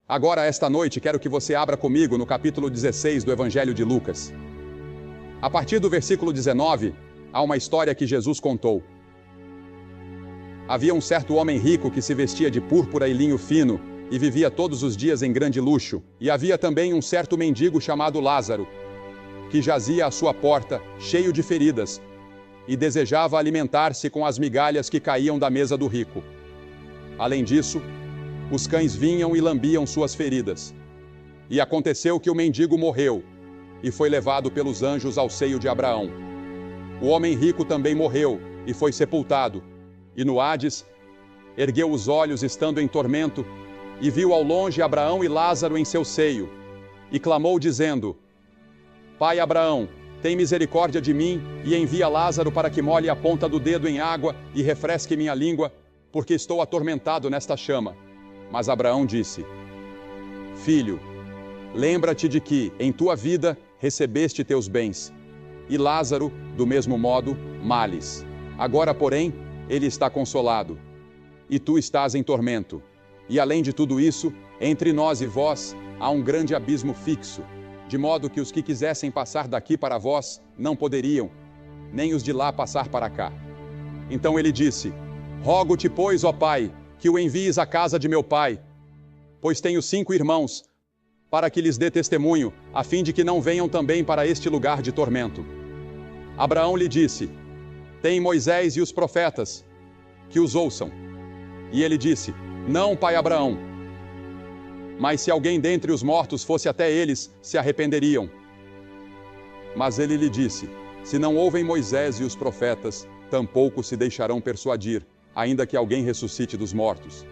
Agora, esta noite, quero que você abra comigo no capítulo 16 do Evangelho de Lucas. A partir do versículo 19, há uma história que Jesus contou. Havia um certo homem rico que se vestia de púrpura e linho fino e vivia todos os dias em grande luxo. E havia também um certo mendigo chamado Lázaro, que jazia à sua porta, cheio de feridas, e desejava alimentar-se com as migalhas que caíam da mesa do rico. Além disso, os cães vinham e lambiam suas feridas. E aconteceu que o mendigo morreu e foi levado pelos anjos ao seio de Abraão. O homem rico também morreu e foi sepultado. E no Hades, ergueu os olhos estando em tormento e viu ao longe Abraão e Lázaro em seu seio. E clamou dizendo: Pai Abraão, tem misericórdia de mim e envia Lázaro para que molhe a ponta do dedo em água e refresque minha língua, porque estou atormentado nesta chama. Mas Abraão disse: Filho, lembra-te de que, em tua vida, recebeste teus bens, e Lázaro, do mesmo modo, males. Agora, porém, ele está consolado, e tu estás em tormento. E além de tudo isso, entre nós e vós, há um grande abismo fixo, de modo que os que quisessem passar daqui para vós, não poderiam, nem os de lá passar para cá. Então ele disse: Rogo-te, pois, ó Pai, que o envies à casa de meu pai, pois tenho 5 irmãos, para que lhes dê testemunho, a fim de que não venham também para este lugar de tormento. Abraão lhe disse: Tem Moisés e os profetas, que os ouçam. E ele disse: Não, pai Abraão. Mas se alguém dentre os mortos fosse até eles, se arrependeriam. Mas ele lhe disse: Se não ouvem Moisés e os profetas, tampouco se deixarão persuadir, ainda que alguém ressuscite dos mortos.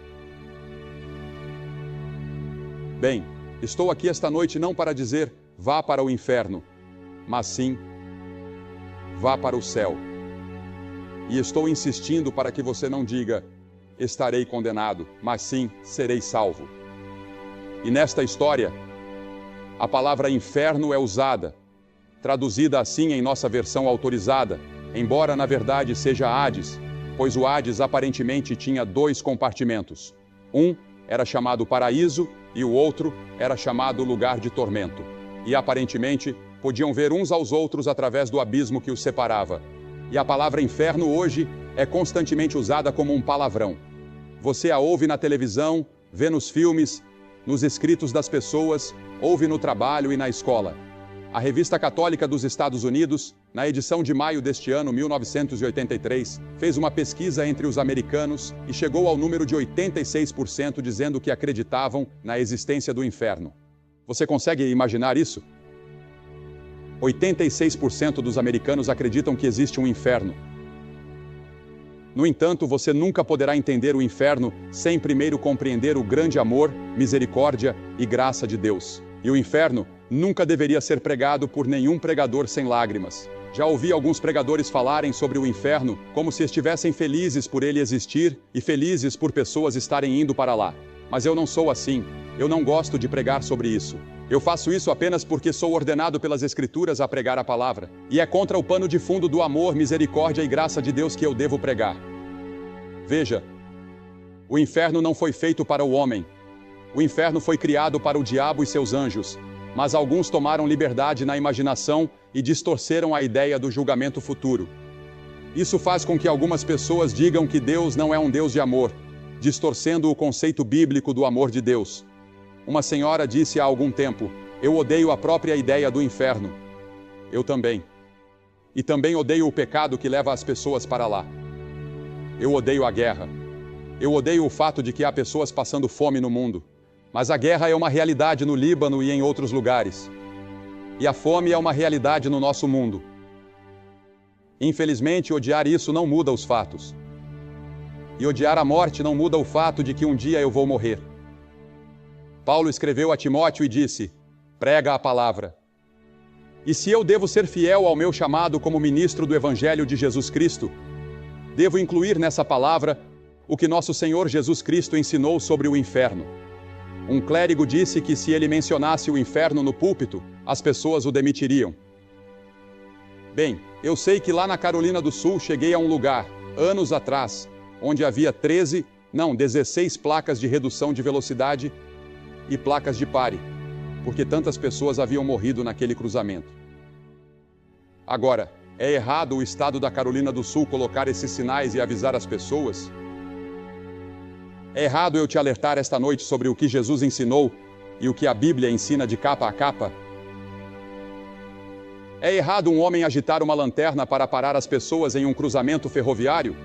Bem, estou aqui esta noite não para dizer, vá para o inferno, mas sim, vá para o céu. E estou insistindo para que você não diga, estarei condenado, mas sim, serei salvo. E nesta história, a palavra inferno é usada, traduzida assim em nossa versão autorizada, embora na verdade seja Hades, pois o Hades aparentemente tinha 2 compartimentos. Um era chamado paraíso e o outro era chamado lugar de tormento. E aparentemente podiam ver uns aos outros através do abismo que os separava. E a palavra inferno hoje é constantemente usada como um palavrão. Você a ouve na televisão, vê nos filmes, nos escritos das pessoas, ouve no trabalho e na escola. A Revista Católica dos Estados Unidos, na edição de maio deste ano, 1983, fez uma pesquisa entre os americanos e chegou ao número de 86% dizendo que acreditavam na existência do inferno. Você consegue imaginar isso? 86% dos americanos acreditam que existe um inferno. No entanto, você nunca poderá entender o inferno sem primeiro compreender o grande amor, misericórdia e graça de Deus. E o inferno nunca deveria ser pregado por nenhum pregador sem lágrimas. Já ouvi alguns pregadores falarem sobre o inferno como se estivessem felizes por ele existir e felizes por pessoas estarem indo para lá. Mas eu não sou assim. Eu não gosto de pregar sobre isso. Eu faço isso apenas porque sou ordenado pelas Escrituras a pregar a palavra. E é contra o pano de fundo do amor, misericórdia e graça de Deus que eu devo pregar. Veja, o inferno não foi feito para o homem. O inferno foi criado para o diabo e seus anjos, mas alguns tomaram liberdade na imaginação e distorceram a ideia do julgamento futuro. Isso faz com que algumas pessoas digam que Deus não é um Deus de amor, distorcendo o conceito bíblico do amor de Deus. Uma senhora disse há algum tempo: eu odeio a própria ideia do inferno. Eu também. E também odeio o pecado que leva as pessoas para lá. Eu odeio a guerra. Eu odeio o fato de que há pessoas passando fome no mundo. Mas a guerra é uma realidade no Líbano e em outros lugares. E a fome é uma realidade no nosso mundo. Infelizmente, odiar isso não muda os fatos. E odiar a morte não muda o fato de que um dia eu vou morrer. Paulo escreveu a Timóteo e disse: prega a palavra. E se eu devo ser fiel ao meu chamado como ministro do Evangelho de Jesus Cristo, devo incluir nessa palavra o que nosso Senhor Jesus Cristo ensinou sobre o inferno. Um clérigo disse que se ele mencionasse o inferno no púlpito, as pessoas o demitiriam. Bem, eu sei que lá na Carolina do Sul cheguei a um lugar, anos atrás, onde havia 16 placas de redução de velocidade e placas de pare, porque tantas pessoas haviam morrido naquele cruzamento. Agora, é errado o estado da Carolina do Sul colocar esses sinais e avisar as pessoas? É errado eu te alertar esta noite sobre o que Jesus ensinou e o que a Bíblia ensina de capa a capa? É errado um homem agitar uma lanterna para parar as pessoas em um cruzamento ferroviário?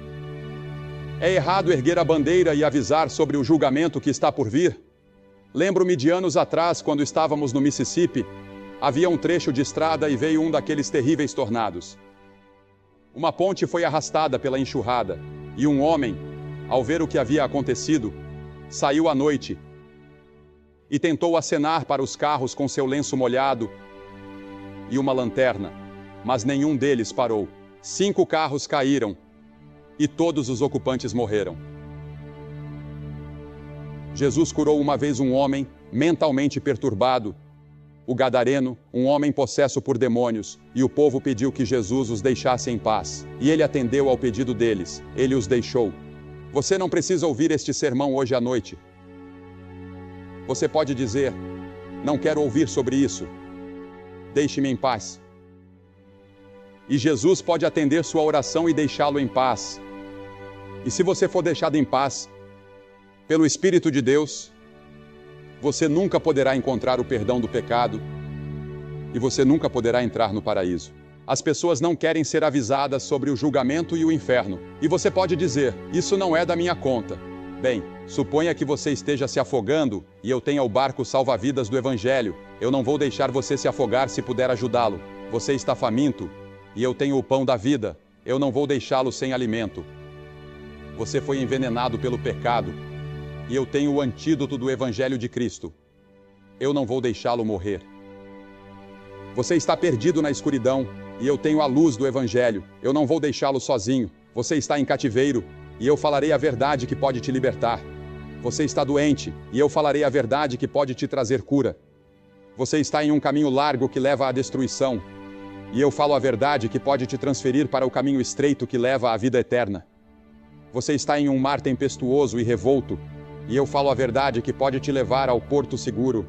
É errado erguer a bandeira e avisar sobre o julgamento que está por vir? Lembro-me de anos atrás, quando estávamos no Mississippi, havia um trecho de estrada e veio um daqueles terríveis tornados. Uma ponte foi arrastada pela enxurrada, e um homem, ao ver o que havia acontecido, saiu à noite e tentou acenar para os carros com seu lenço molhado e uma lanterna, mas nenhum deles parou. 5 carros caíram e todos os ocupantes morreram. Jesus curou uma vez um homem mentalmente perturbado, o gadareno, um homem possesso por demônios, e o povo pediu que Jesus os deixasse em paz. E ele atendeu ao pedido deles, ele os deixou. Você não precisa ouvir este sermão hoje à noite. Você pode dizer, não quero ouvir sobre isso. Deixe-me em paz. E Jesus pode atender sua oração e deixá-lo em paz. E se você for deixado em paz, pelo Espírito de Deus, você nunca poderá encontrar o perdão do pecado e você nunca poderá entrar no paraíso. As pessoas não querem ser avisadas sobre o julgamento e o inferno. E você pode dizer, isso não é da minha conta. Bem, suponha que você esteja se afogando e eu tenha o barco salva-vidas do Evangelho. Eu não vou deixar você se afogar se puder ajudá-lo. Você está faminto e eu tenho o pão da vida. Eu não vou deixá-lo sem alimento. Você foi envenenado pelo pecado e eu tenho o antídoto do Evangelho de Cristo. Eu não vou deixá-lo morrer. Você está perdido na escuridão e eu tenho a luz do Evangelho. Eu não vou deixá-lo sozinho. Você está em cativeiro e eu falarei a verdade que pode te libertar. Você está doente e eu falarei a verdade que pode te trazer cura. Você está em um caminho largo que leva à destruição e eu falo a verdade que pode te transferir para o caminho estreito que leva à vida eterna. Você está em um mar tempestuoso e revolto e eu falo a verdade que pode te levar ao porto seguro.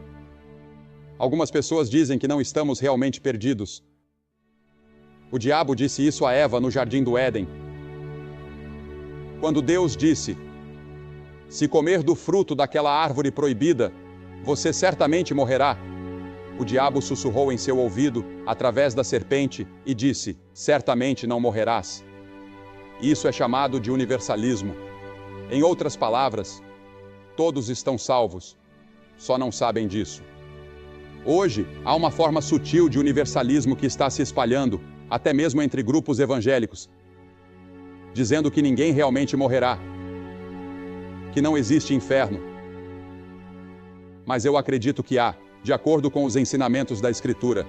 Algumas pessoas dizem que não estamos realmente perdidos. O diabo disse isso a Eva no jardim do Éden. Quando Deus disse, se comer do fruto daquela árvore proibida, você certamente morrerá. O diabo sussurrou em seu ouvido, através da serpente, e disse, certamente não morrerás. Isso é chamado de universalismo. Em outras palavras, todos estão salvos, só não sabem disso. Hoje, há uma forma sutil de universalismo que está se espalhando, até mesmo entre grupos evangélicos, dizendo que ninguém realmente morrerá, que não existe inferno. Mas eu acredito que há, de acordo com os ensinamentos da Escritura.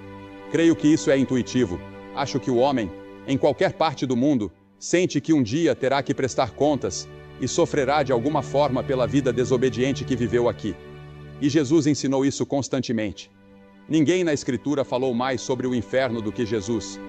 Creio que isso é intuitivo. Acho que o homem, em qualquer parte do mundo, sente que um dia terá que prestar contas e sofrerá de alguma forma pela vida desobediente que viveu aqui. E Jesus ensinou isso constantemente. Ninguém na Escritura falou mais sobre o inferno do que Jesus.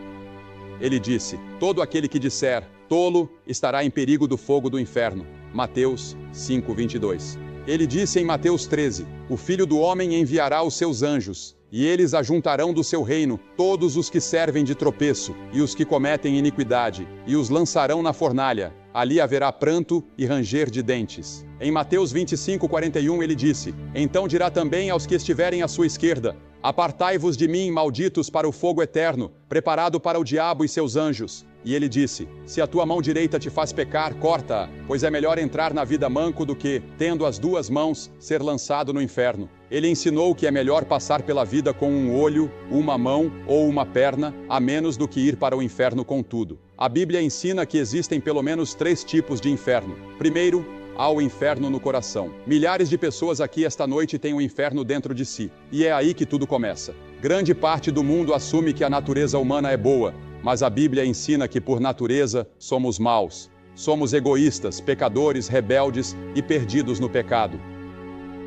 Ele disse, todo aquele que disser, tolo, estará em perigo do fogo do inferno. Mateus 5:22. Ele disse em Mateus 13, o Filho do Homem enviará os seus anjos, e eles ajuntarão do seu reino todos os que servem de tropeço, e os que cometem iniquidade, e os lançarão na fornalha. Ali haverá pranto e ranger de dentes. Em Mateus 25:41 ele disse, então dirá também aos que estiverem à sua esquerda, apartai-vos de mim, malditos, para o fogo eterno, preparado para o diabo e seus anjos. E ele disse, se a tua mão direita te faz pecar, corta-a, pois é melhor entrar na vida manco do que, tendo as 2 mãos, ser lançado no inferno. Ele ensinou que é melhor passar pela vida com um olho, uma mão ou uma perna, a menos do que ir para o inferno com tudo. A Bíblia ensina que existem pelo menos 3 tipos de inferno. Primeiro, há o inferno no coração. Milhares de pessoas aqui esta noite têm o inferno dentro de si. E é aí que tudo começa. Grande parte do mundo assume que a natureza humana é boa, mas a Bíblia ensina que por natureza somos maus. Somos egoístas, pecadores, rebeldes e perdidos no pecado.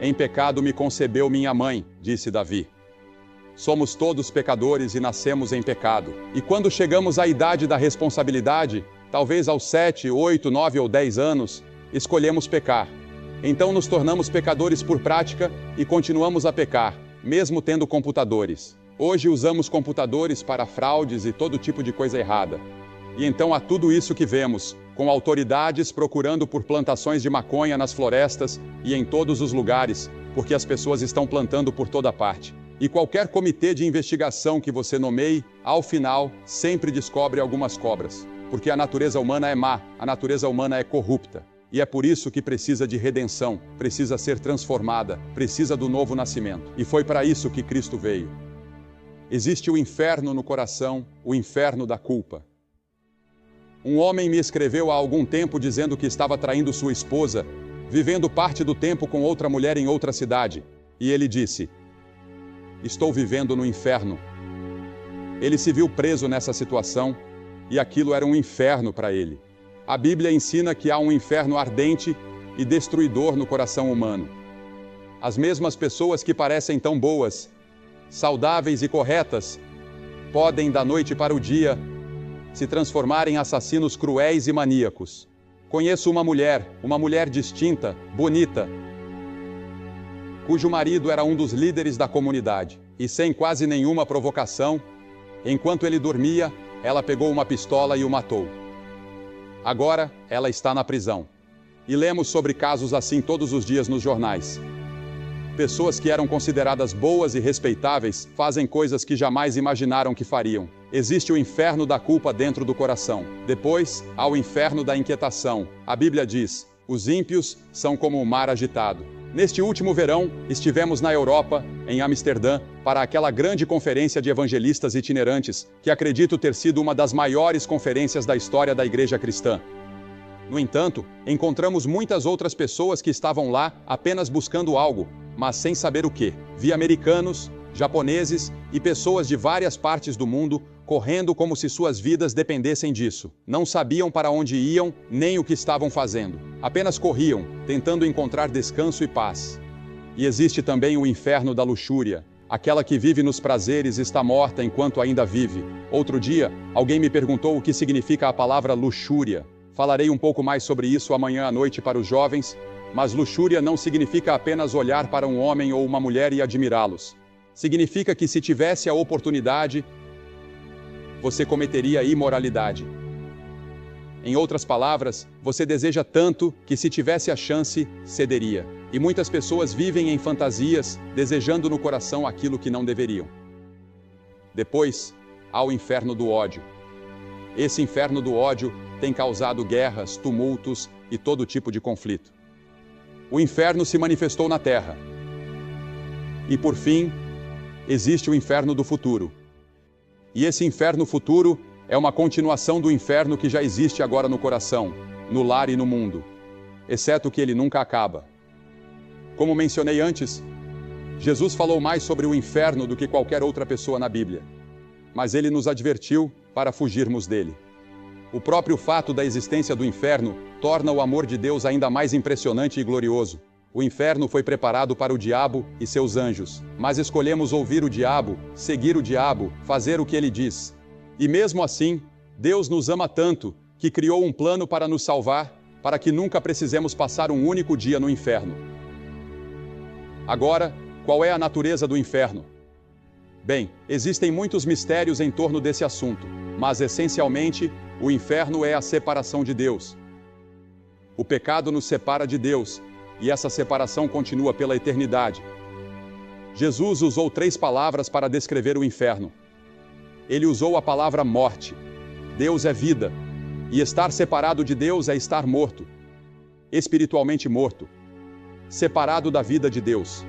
Em pecado me concebeu minha mãe, disse Davi. Somos todos pecadores e nascemos em pecado. E quando chegamos à idade da responsabilidade, talvez aos 7, 8, 9 ou 10 anos, escolhemos pecar. Então nos tornamos pecadores por prática e continuamos a pecar, mesmo tendo computadores. Hoje usamos computadores para fraudes e todo tipo de coisa errada. E então há tudo isso que vemos, com autoridades procurando por plantações de maconha nas florestas e em todos os lugares, porque as pessoas estão plantando por toda parte. E qualquer comitê de investigação que você nomeie, ao final, sempre descobre algumas cobras. Porque a natureza humana é má, a natureza humana é corrupta. E é por isso que precisa de redenção, precisa ser transformada, precisa do novo nascimento. E foi para isso que Cristo veio. Existe o inferno no coração, o inferno da culpa. Um homem me escreveu há algum tempo dizendo que estava traindo sua esposa, vivendo parte do tempo com outra mulher em outra cidade. E ele disse: estou vivendo no inferno. Ele se viu preso nessa situação e aquilo era um inferno para ele. A Bíblia ensina que há um inferno ardente e destruidor no coração humano. As mesmas pessoas que parecem tão boas, saudáveis e corretas, podem da noite para o dia se transformar em assassinos cruéis e maníacos. Conheço uma mulher distinta, bonita, cujo marido era um dos líderes da comunidade. E sem quase nenhuma provocação, enquanto ele dormia, ela pegou uma pistola e o matou. Agora, ela está na prisão. E lemos sobre casos assim todos os dias nos jornais. Pessoas que eram consideradas boas e respeitáveis fazem coisas que jamais imaginaram que fariam. Existe o inferno da culpa dentro do coração. Depois, há o inferno da inquietação. A Bíblia diz: os ímpios são como o mar agitado. Neste último verão, estivemos na Europa, em Amsterdã, para aquela grande conferência de evangelistas itinerantes, que acredito ter sido uma das maiores conferências da história da igreja cristã. No entanto, encontramos muitas outras pessoas que estavam lá apenas buscando algo, mas sem saber o que. Vi americanos, japoneses e pessoas de várias partes do mundo correndo como se suas vidas dependessem disso. Não sabiam para onde iam, nem o que estavam fazendo. Apenas corriam, tentando encontrar descanso e paz. E existe também o inferno da luxúria. Aquela que vive nos prazeres está morta enquanto ainda vive. Outro dia, alguém me perguntou o que significa a palavra luxúria. Falarei um pouco mais sobre isso amanhã à noite para os jovens, mas luxúria não significa apenas olhar para um homem ou uma mulher e admirá-los. Significa que se tivesse a oportunidade, você cometeria imoralidade. Em outras palavras, você deseja tanto que se tivesse a chance, cederia. E muitas pessoas vivem em fantasias, desejando no coração aquilo que não deveriam. Depois, há o inferno do ódio. Esse inferno do ódio tem causado guerras, tumultos e todo tipo de conflito. O inferno se manifestou na terra. E por fim, existe o inferno do futuro. E esse inferno futuro é uma continuação do inferno que já existe agora no coração, no lar e no mundo, exceto que ele nunca acaba. Como mencionei antes, Jesus falou mais sobre o inferno do que qualquer outra pessoa na Bíblia, mas ele nos advertiu para fugirmos dele. O próprio fato da existência do inferno torna o amor de Deus ainda mais impressionante e glorioso. O inferno foi preparado para o diabo e seus anjos, mas escolhemos ouvir o diabo, seguir o diabo, fazer o que ele diz. E mesmo assim, Deus nos ama tanto que criou um plano para nos salvar, para que nunca precisemos passar um único dia no inferno. Agora, qual é a natureza do inferno? Bem, existem muitos mistérios em torno desse assunto, mas essencialmente, o inferno é a separação de Deus. O pecado nos separa de Deus, e essa separação continua pela eternidade. Jesus usou 3 palavras para descrever o inferno. Ele usou a palavra morte. Deus é vida, e estar separado de Deus é estar morto, espiritualmente morto, separado da vida de Deus.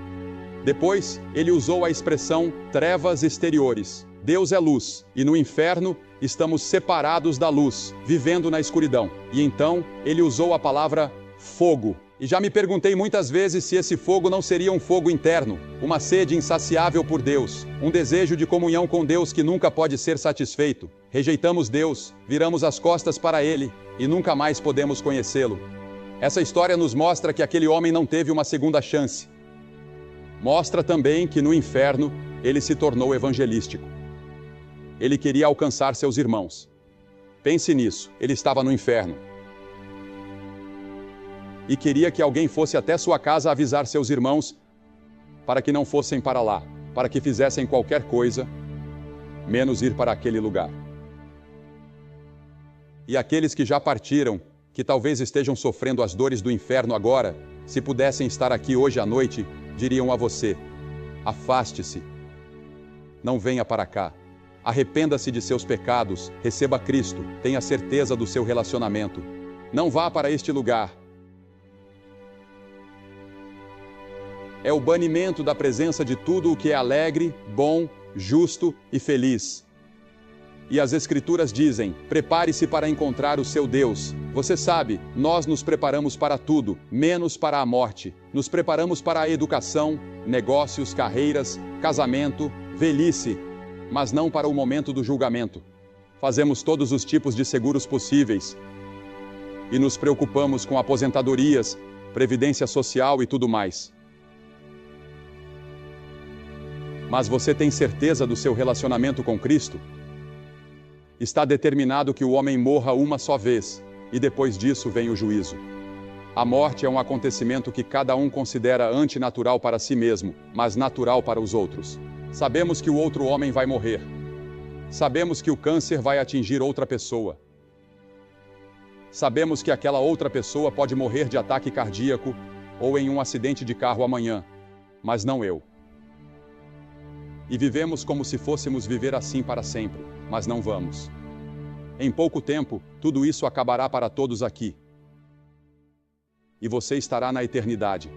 Depois, ele usou a expressão trevas exteriores. Deus é luz, e no inferno estamos separados da luz, vivendo na escuridão. E então, ele usou a palavra fogo. E já me perguntei muitas vezes se esse fogo não seria um fogo interno, uma sede insaciável por Deus, um desejo de comunhão com Deus que nunca pode ser satisfeito. Rejeitamos Deus, viramos as costas para Ele e nunca mais podemos conhecê-lo. Essa história nos mostra que aquele homem não teve uma segunda chance. Mostra também que no inferno ele se tornou evangelístico. Ele queria alcançar seus irmãos. Pense nisso, ele estava no inferno. e queria que alguém fosse até sua casa avisar seus irmãos para que não fossem para lá, para que fizessem qualquer coisa, menos ir para aquele lugar. E aqueles que já partiram, que talvez estejam sofrendo as dores do inferno agora, se pudessem estar aqui hoje à noite, diriam a você: afaste-se, não venha para cá. Arrependa-se de seus pecados, receba Cristo, tenha certeza do seu relacionamento. Não vá para este lugar. É o banimento da presença de tudo o que é alegre, bom, justo e feliz. E as Escrituras dizem: prepare-se para encontrar o seu Deus. Você sabe, nós nos preparamos para tudo, menos para a morte. Nos preparamos para a educação, negócios, carreiras, casamento, velhice, mas não para o momento do julgamento. Fazemos todos os tipos de seguros possíveis e nos preocupamos com aposentadorias, previdência social e tudo mais. Mas você tem certeza do seu relacionamento com Cristo? Está determinado que o homem morra uma só vez, e depois disso vem o juízo. A morte é um acontecimento que cada um considera antinatural para si mesmo, mas natural para os outros. Sabemos que o outro homem vai morrer. Sabemos que o câncer vai atingir outra pessoa. Sabemos que aquela outra pessoa pode morrer de ataque cardíaco ou em um acidente de carro amanhã, mas não eu. E vivemos como se fôssemos viver assim para sempre, mas não vamos. Em pouco tempo, tudo isso acabará para todos aqui. E você estará na eternidade.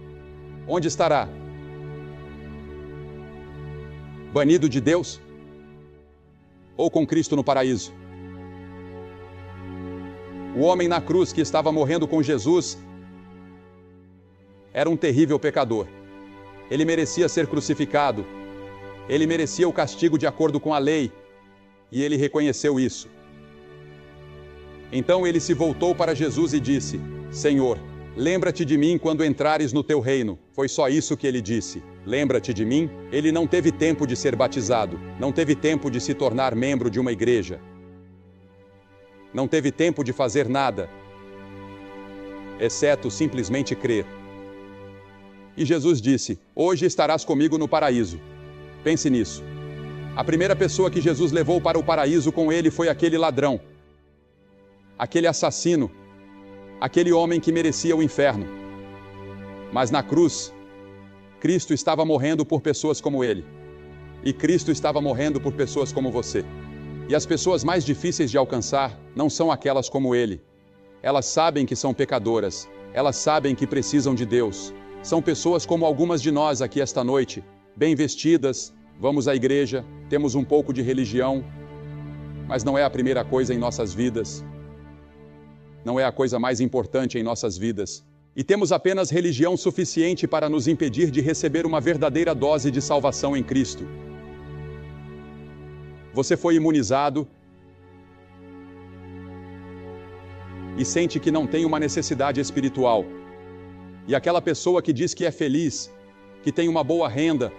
Onde estará? Banido de Deus? Ou com Cristo no paraíso? O homem na cruz que estava morrendo com Jesus era um terrível pecador. Ele merecia ser crucificado. Ele merecia o castigo de acordo com a lei, e ele reconheceu isso. Então ele se voltou para Jesus e disse: Senhor, lembra-te de mim quando entrares no teu reino. Foi só isso que ele disse. Lembra-te de mim? Ele não teve tempo de ser batizado, não teve tempo de se tornar membro de uma igreja. Não teve tempo de fazer nada, exceto simplesmente crer. E Jesus disse: hoje estarás comigo no paraíso. Pense nisso. A primeira pessoa que Jesus levou para o paraíso com ele foi aquele ladrão, aquele assassino, aquele homem que merecia o inferno. Mas na cruz, Cristo estava morrendo por pessoas como ele. E Cristo estava morrendo por pessoas como você. E as pessoas mais difíceis de alcançar não são aquelas como ele. Elas sabem que são pecadoras. Elas sabem que precisam de Deus. São pessoas como algumas de nós aqui esta noite, bem vestidas, vamos à igreja, temos um pouco de religião, mas não é a primeira coisa em nossas vidas. Não é a coisa mais importante em nossas vidas. E temos apenas religião suficiente para nos impedir de receber uma verdadeira dose de salvação em Cristo. Você foi imunizado e sente que não tem uma necessidade espiritual. E aquela pessoa que diz que é feliz, que tem uma boa renda,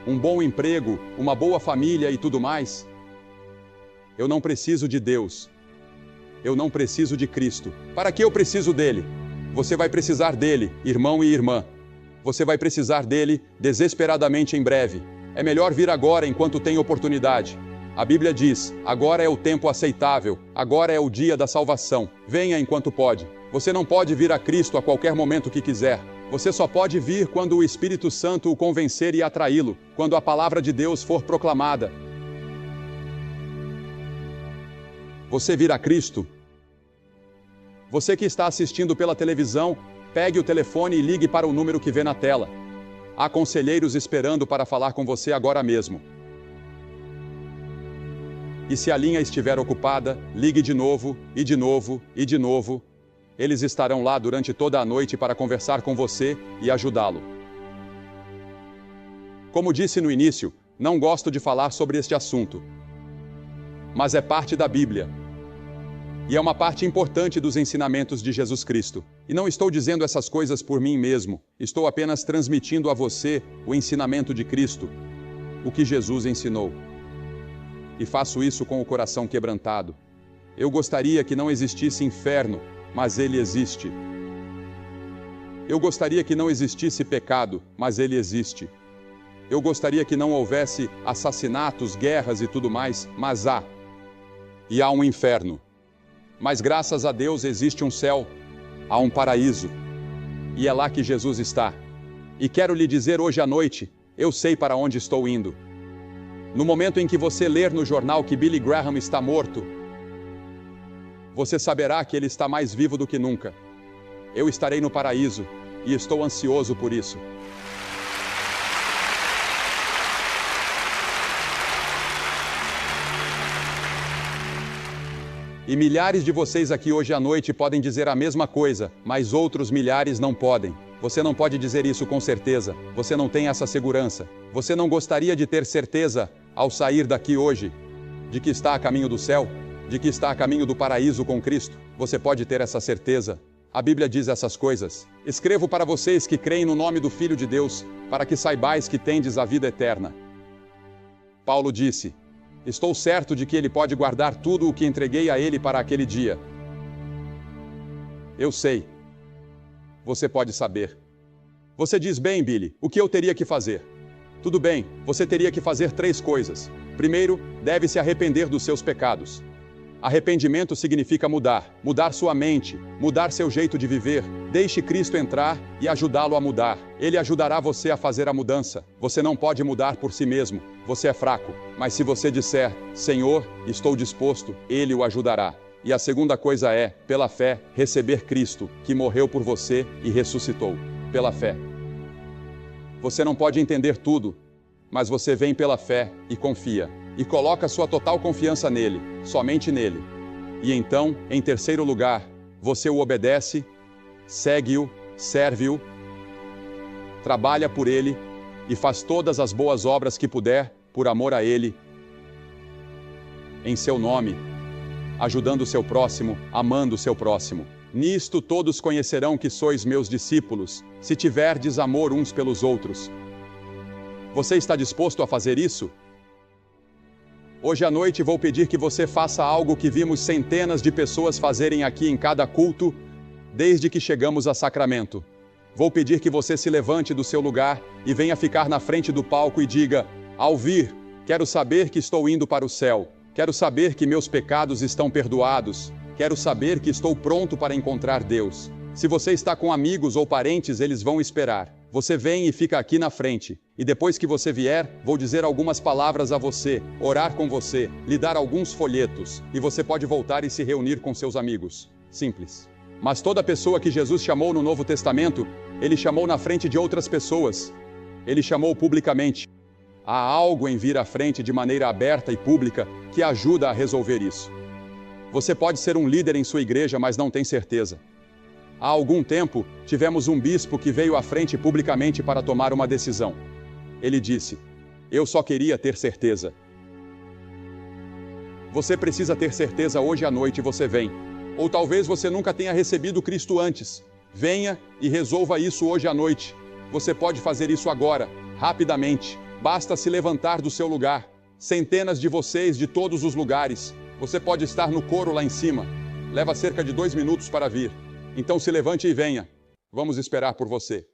um bom emprego, uma boa família e tudo mais. Eu não preciso de Deus. Eu não preciso de Cristo. Para que eu preciso dele? Você vai precisar dele, irmão e irmã. Você vai precisar dele desesperadamente em breve. É melhor vir agora enquanto tem oportunidade. A Bíblia diz: agora é o tempo aceitável, agora é o dia da salvação. Venha enquanto pode. Você não pode vir a Cristo a qualquer momento que quiser. Você só pode vir quando o Espírito Santo o convencer e atraí-lo, quando a palavra de Deus for proclamada. Você vir a Cristo? Você que está assistindo pela televisão, pegue o telefone e ligue para o número que vê na tela. Há conselheiros esperando para falar com você agora mesmo. E se a linha estiver ocupada, ligue de novo, e de novo, e de novo. Eles estarão lá durante toda a noite para conversar com você e ajudá-lo. Como disse no início, não gosto de falar sobre este assunto. Mas é parte da Bíblia. E é uma parte importante dos ensinamentos de Jesus Cristo. E não estou dizendo essas coisas por mim mesmo. Estou apenas transmitindo a você o ensinamento de Cristo, o que Jesus ensinou. E faço isso com o coração quebrantado. Eu gostaria que não existisse inferno, mas ele existe. Eu gostaria que não existisse pecado, mas ele existe. Eu gostaria que não houvesse assassinatos, guerras e tudo mais, mas há. E há um inferno. Mas graças a Deus existe um céu, há um paraíso. E é lá que Jesus está. E quero lhe dizer hoje à noite, eu sei para onde estou indo. No momento em que você ler no jornal que Billy Graham está morto, você saberá que ele está mais vivo do que nunca. Eu estarei no paraíso e estou ansioso por isso. E milhares de vocês aqui hoje à noite podem dizer a mesma coisa, mas outros milhares não podem. Você não pode dizer isso com certeza. Você não tem essa segurança. Você não gostaria de ter certeza, ao sair daqui hoje, de que está a caminho do céu? De que está a caminho do paraíso com Cristo? Você pode ter essa certeza. A Bíblia diz essas coisas. Escrevo para vocês que creem no nome do Filho de Deus, para que saibais que tendes a vida eterna. Paulo disse: estou certo de que ele pode guardar tudo o que entreguei a ele para aquele dia. Eu sei. Você pode saber. Você diz: bem, Billy, o que eu teria que fazer? Tudo bem, você teria que fazer 3 coisas. Primeiro, deve se arrepender dos seus pecados. Arrependimento significa mudar sua mente, mudar seu jeito de viver. Deixe Cristo entrar e ajudá-lo a mudar. Ele ajudará você a fazer a mudança. Você não pode mudar por si mesmo, você é fraco. Mas se você disser: Senhor, estou disposto, Ele o ajudará. E a segunda coisa é, pela fé, receber Cristo, que morreu por você e ressuscitou. Pela fé. Você não pode entender tudo, mas você vem pela fé e confia. E coloca sua total confiança nele, somente nele. E então, em terceiro lugar, você o obedece, segue-o, serve-o, trabalha por ele e faz todas as boas obras que puder por amor a ele, em seu nome, ajudando o seu próximo, amando o seu próximo. Nisto todos conhecerão que sois meus discípulos, se tiverdes amor uns pelos outros. Você está disposto a fazer isso? Hoje à noite vou pedir que você faça algo que vimos centenas de pessoas fazerem aqui em cada culto, desde que chegamos a Sacramento. Vou pedir que você se levante do seu lugar e venha ficar na frente do palco e diga: ao vir, quero saber que estou indo para o céu. Quero saber que meus pecados estão perdoados. Quero saber que estou pronto para encontrar Deus. Se você está com amigos ou parentes, eles vão esperar. Você vem e fica aqui na frente. E depois que você vier, vou dizer algumas palavras a você, orar com você, lhe dar alguns folhetos, e você pode voltar e se reunir com seus amigos. Simples. Mas toda pessoa que Jesus chamou no Novo Testamento, ele chamou na frente de outras pessoas. Ele chamou publicamente. Há algo em vir à frente de maneira aberta e pública que ajuda a resolver isso. Você pode ser um líder em sua igreja, mas não tem certeza. Há algum tempo, tivemos um bispo que veio à frente publicamente para tomar uma decisão. Ele disse: eu só queria ter certeza. Você precisa ter certeza hoje à noite e você vem. Ou talvez você nunca tenha recebido Cristo antes. Venha e resolva isso hoje à noite. Você pode fazer isso agora, rapidamente. Basta se levantar do seu lugar. Centenas de vocês de todos os lugares. Você pode estar no coro lá em cima. Leva cerca de 2 minutos para vir. Então se levante e venha. Vamos esperar por você.